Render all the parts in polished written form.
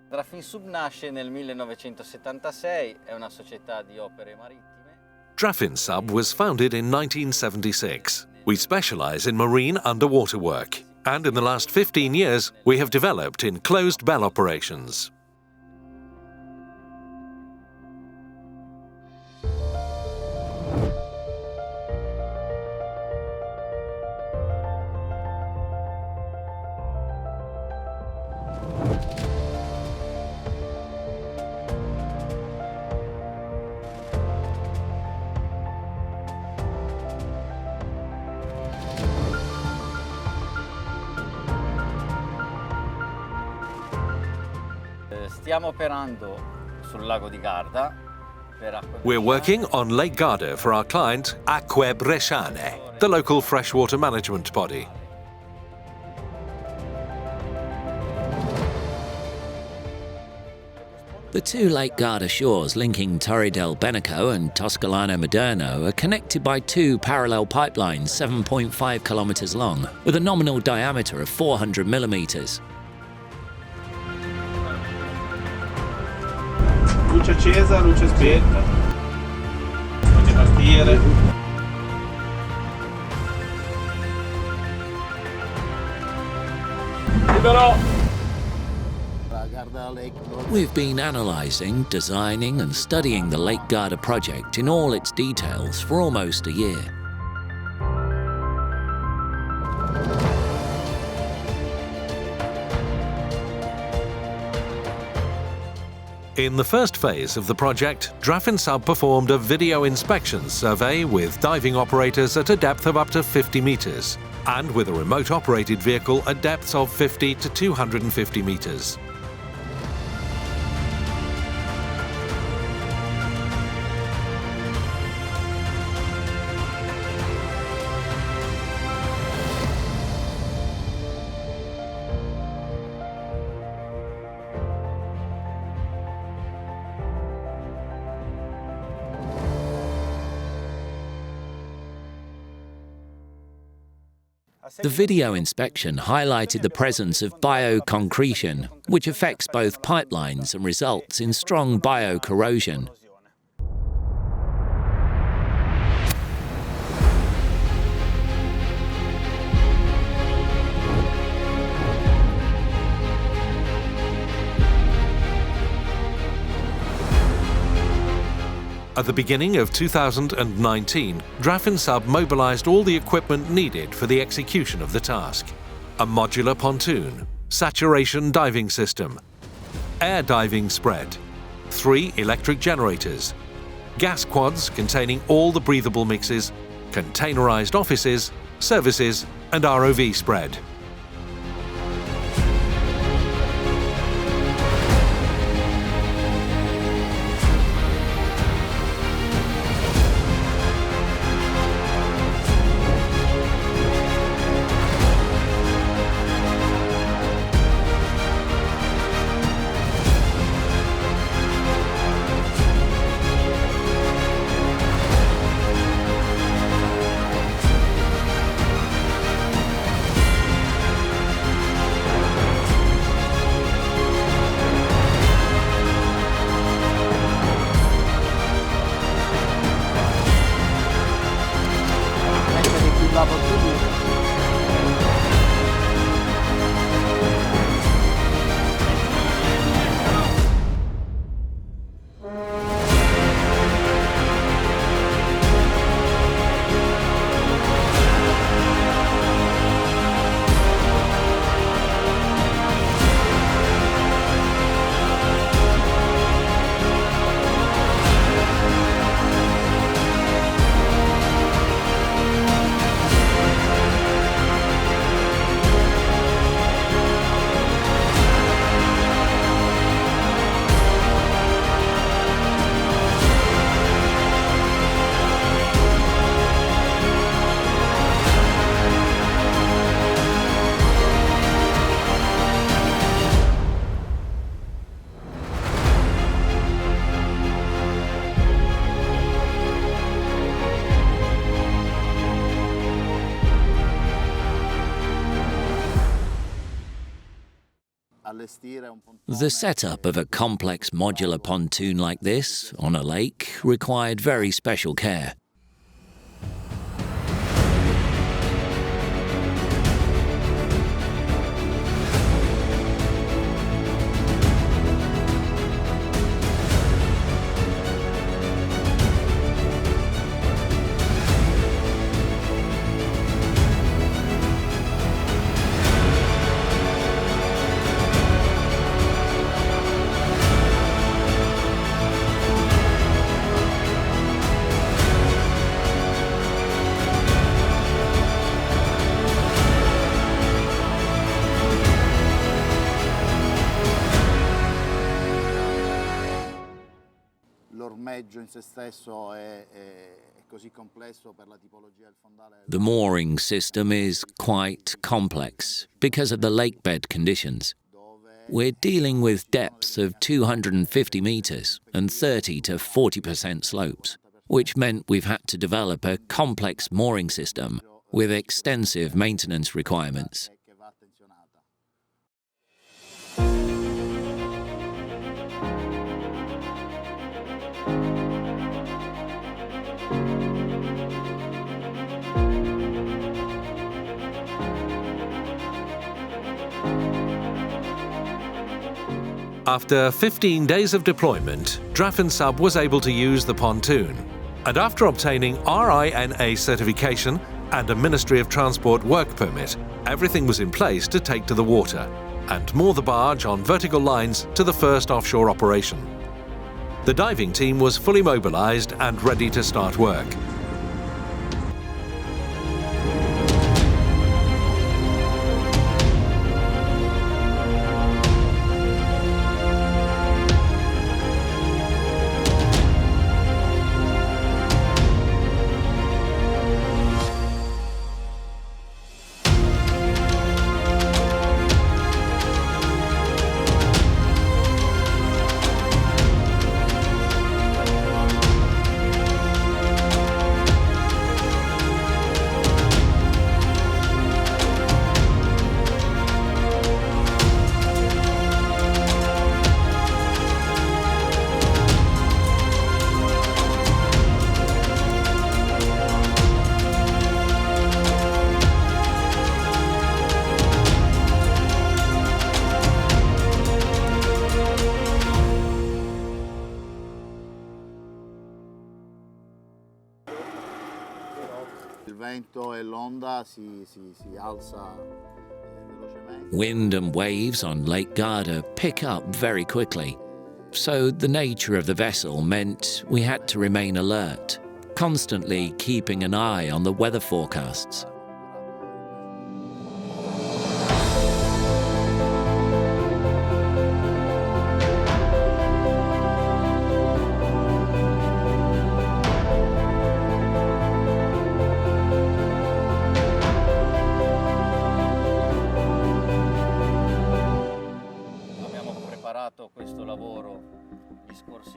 Drafinsub nasce nel 1976, è una società di opere marittime. Drafinsub was founded in 1976. We specialize in marine underwater work, and in the last 15 years we have developed in closed bell operations. Stiamo operando sul lago di Garda per Acque We're Bresciane. working on Lake Garda for our client, Acque Bresciane, the local freshwater management body. The two Lake Garda shores linking Torri del Benaco and Toscolano Maderno are connected by two parallel pipelines 7.5 kilometers long, with a nominal diameter of 400 millimeters. Luce accesa, luce spenta. Fate partire. Libero! We've been analysing, designing and studying the Lake Garda project in all its details for almost a year. In the first phase of the project, Drafinsub performed a video inspection survey with diving operators at a depth of up to 50 meters, and with a remote-operated vehicle at depths of 50 to 250 meters. The video inspection highlighted the presence of bioconcretion, which affects both pipelines and results in strong biocorrosion. At the beginning of 2019, Drafinsub mobilized all the equipment needed for the execution of the task. A modular pontoon, saturation diving system, air diving spread, 3 electric generators, gas quads containing all the breathable mixes, containerized offices, services and ROV spread. The setup of a complex modular pontoon like this on a lake required very special care. The mooring system is quite complex because of the lakebed conditions. We're dealing with depths of 250 meters and 30 to 40% slopes, which meant we've had to develop a complex mooring system with extensive maintenance requirements. After 15 days of deployment, Drafinsub was able to use the pontoon. And after obtaining RINA certification and a Ministry of Transport work permit, everything was in place to take to the water and moor the barge on vertical lines to the first offshore operation. The diving team was fully mobilized and ready to start work. Wind and waves on Lake Garda pick up very quickly, so the nature of the vessel meant we had to remain alert, constantly keeping an eye on the weather forecasts.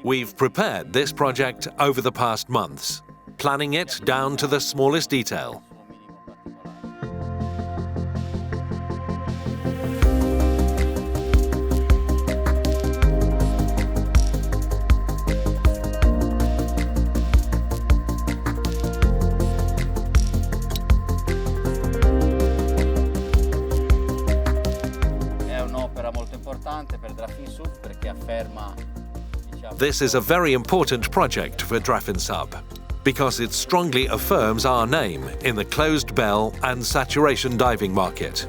We've prepared this project over the past months, planning it down to the smallest detail. This is a very important project for Drafinsub because it strongly affirms our name in the closed bell and saturation diving market.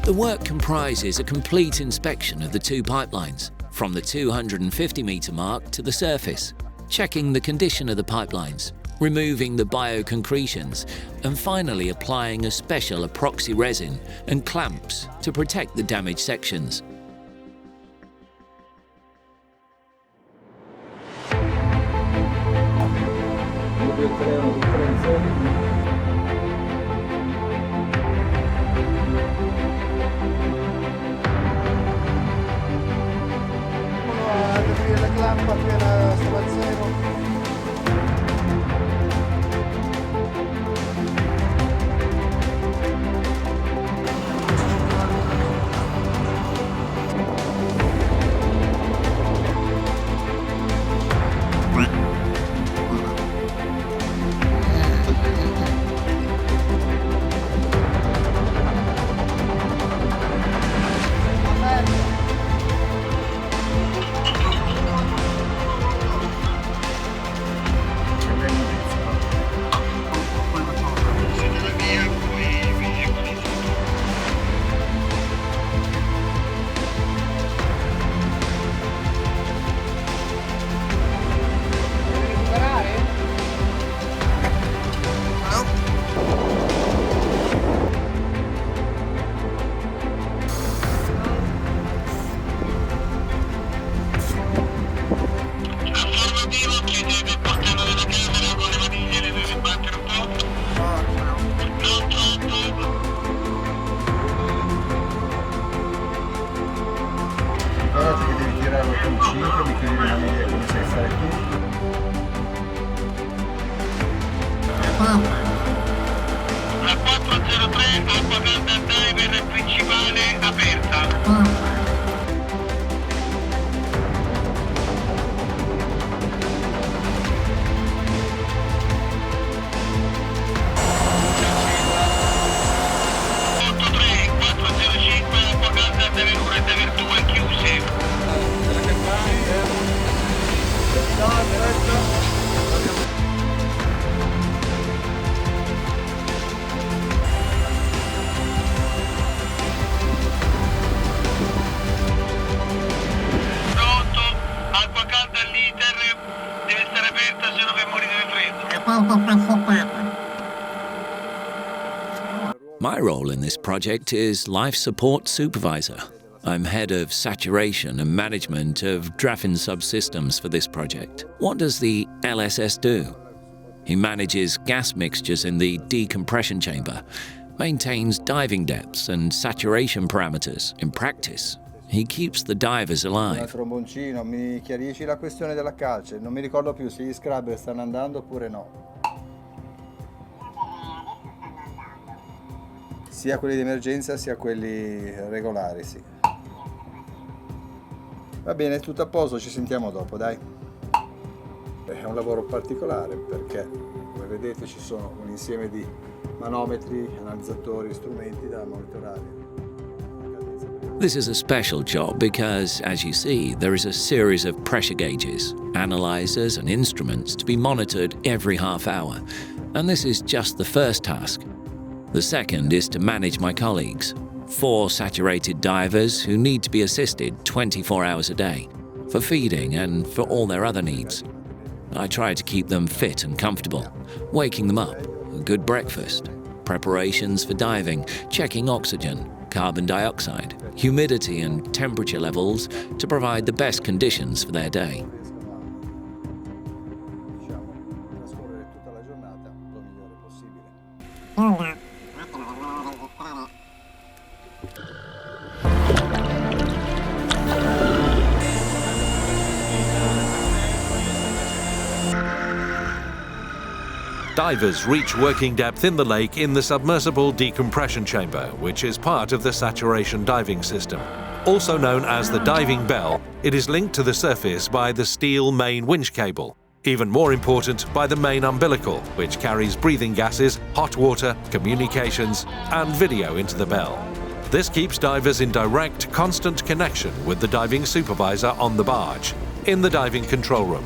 The work comprises a complete inspection of the two pipelines, from the 250-metre mark to the surface, checking the condition of the pipelines, removing the bioconcretions, and finally applying a special epoxy resin and clamps to protect the damaged sections. My role in this project is Life Support Supervisor. I'm head of saturation and management of Drafinsub systems for this project. What does the LSS do? He manages gas mixtures in the decompression chamber, maintains diving depths and saturation parameters. In practice, he keeps the divers alive. Tromboncino, mi chiarisci la questione della calce? Non mi ricordo più se gli scrubber stanno andando oppure no. Sia quelli di emergenza sia quelli regolari, sì. Va bene, tutto a posto, ci sentiamo dopo, dai. È un lavoro particolare perché, come vedete, ci sono un insieme di manometri, analizzatori, strumenti da monitorare. This is a special job because, as you see, there is a series of pressure gauges, analyzers and instruments to be monitored every half hour. And this is just the first task. The second is to manage my colleagues, 4 saturated divers who need to be assisted 24 hours a day for feeding and for all their other needs. I try to keep them fit and comfortable, waking them up, a good breakfast, preparations for diving, checking oxygen, carbon dioxide, humidity and temperature levels to provide the best conditions for their day. Trascorrere tutta la giornata lo migliore possibile. Divers reach working depth in the lake in the submersible decompression chamber, which is part of the saturation diving system. Also known as the diving bell, it is linked to the surface by the steel main winch cable. Even more important, by the main umbilical, which carries breathing gases, hot water, communications, and video into the bell. This keeps divers in direct, constant connection with the diving supervisor on the barge, in the diving control room.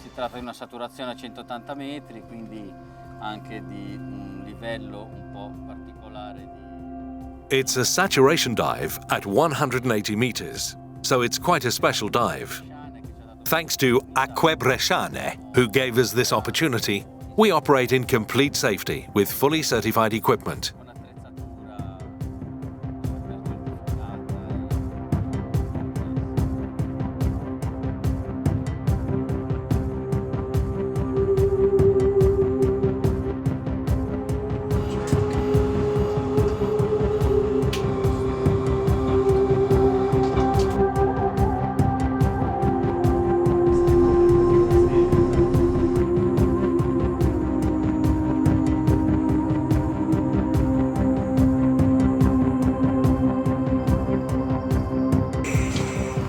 Si tratta di una saturazione a 180 metri, quindi anche di un livello un po' particolare di... It's a saturation dive at 180 meters, so it's quite a special dive. Thanks to Acque Bresciane, who gave us this opportunity, we operate in complete safety with fully certified equipment.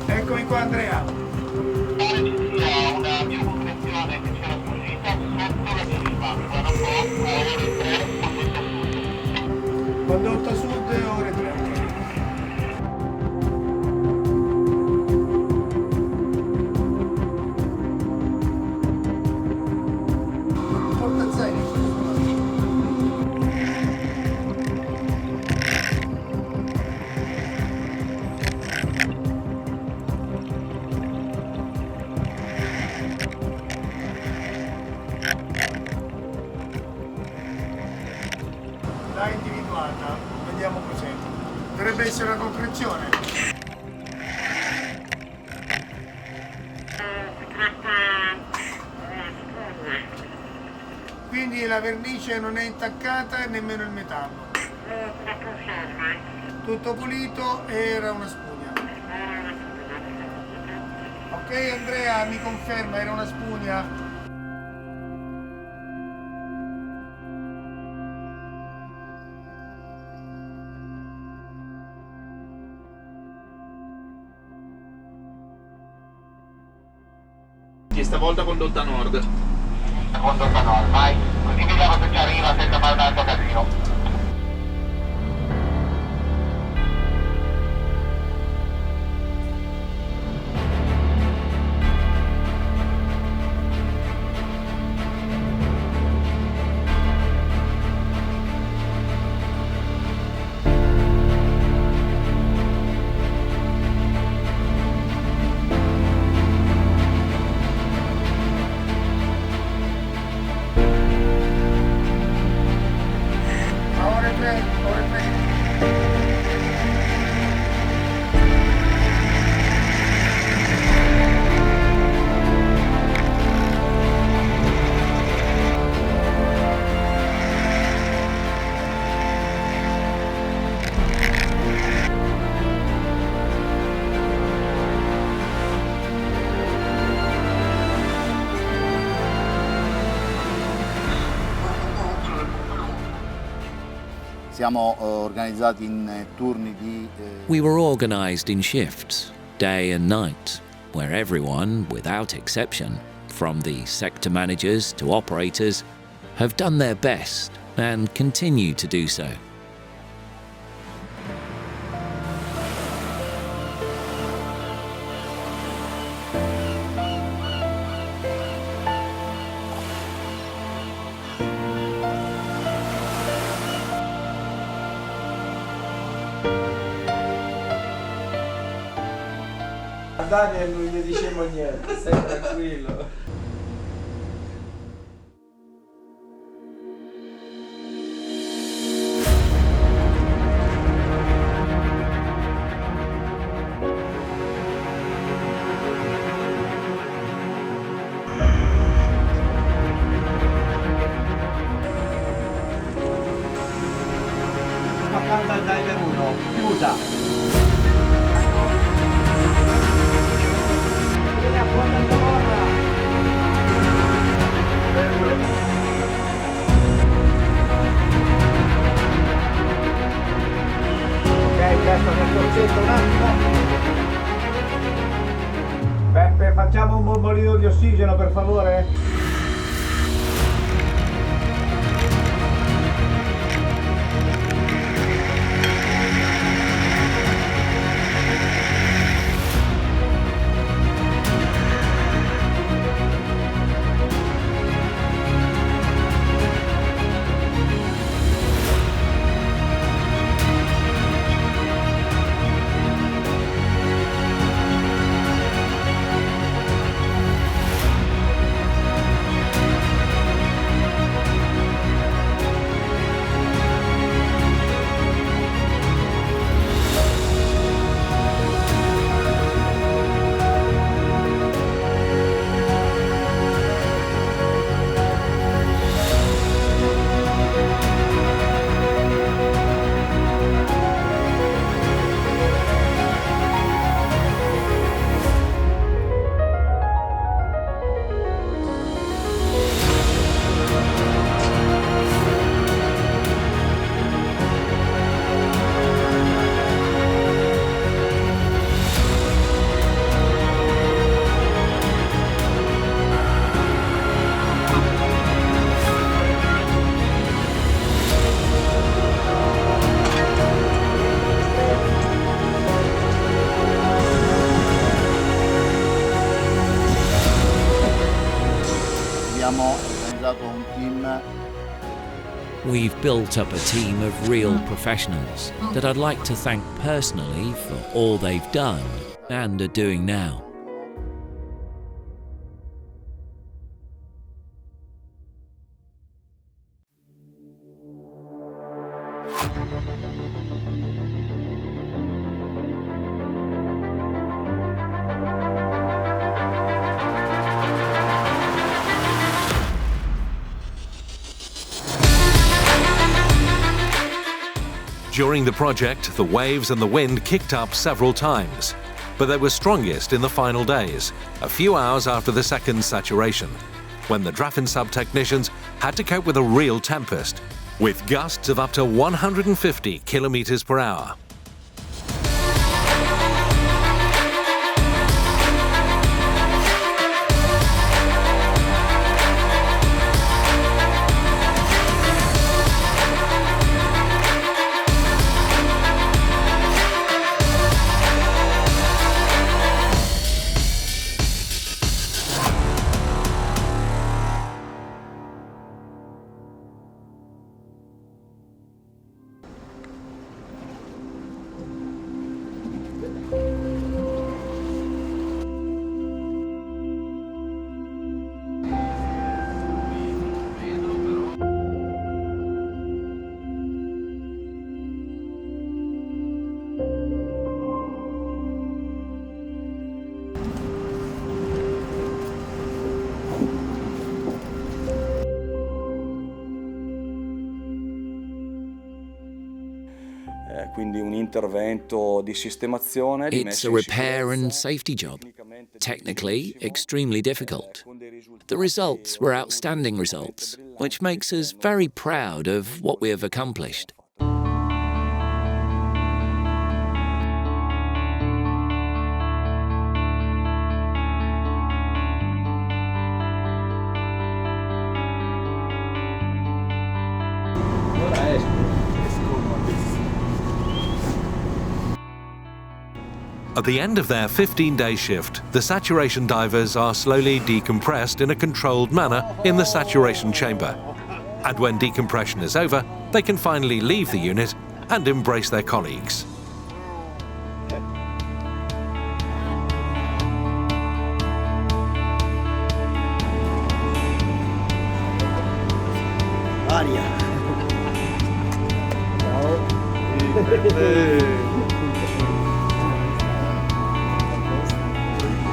Eccomi qua Andrea. Una mia comprensione che c'era sfuggita sotto la deriva, Condotta sud ore 3. Portazaini. L'ha individuata, vediamo cos'è. Dovrebbe essere una concrezione. si tratta quindi la vernice non è intaccata e nemmeno il metallo. Tutto pulito, era una spugna. Ok Andrea, mi conferma, era una spugna? Stavolta condotta nord. Condotta nord, vai. Così vediamo se ci arriva senza fare un altro casino. Siamo organizzati in turni di... We were organised in shifts, day and night, where everyone, without exception, from the sector managers to operators, have done their best and continue to do so. Daniel non gli diciamo niente, stai tranquillo. Accanto al diver 1, chiusa. Un attimo. Peppe, facciamo un bombolino di ossigeno per favore? Abbiamo organizzato un team. We've built up a team of real professionals that I'd like to thank personally for all they've done and are doing now. During the project, the waves and the wind kicked up several times, but they were strongest in the final days, a few hours after the second saturation, when the Drafinsub technicians had to cope with a real tempest, with gusts of up to 150 kilometers per hour. Quindi un intervento di sistemazione. It's a repair and safety job, technically extremely difficult. The results were outstanding results, which makes us very proud of what we have accomplished. At the end of their 15-day shift, the saturation divers are slowly decompressed in a controlled manner in the saturation chamber. And when decompression is over, they can finally leave the unit and embrace their colleagues.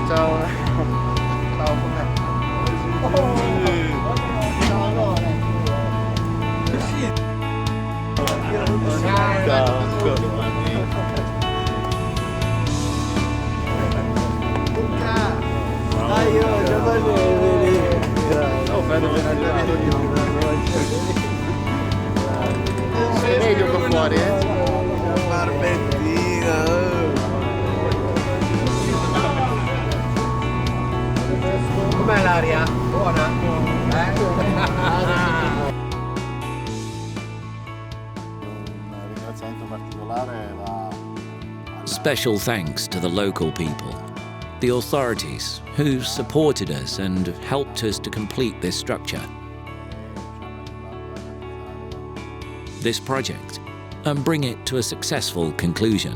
Ciao. Ciao, com'è? Sei meglio qua fuori, Barbettina. Com'è l'aria? Buona? Un ringraziamento particolare va Special thanks to the local people, the authorities who supported us and helped us to complete this structure, this project, and bring it to a successful conclusion.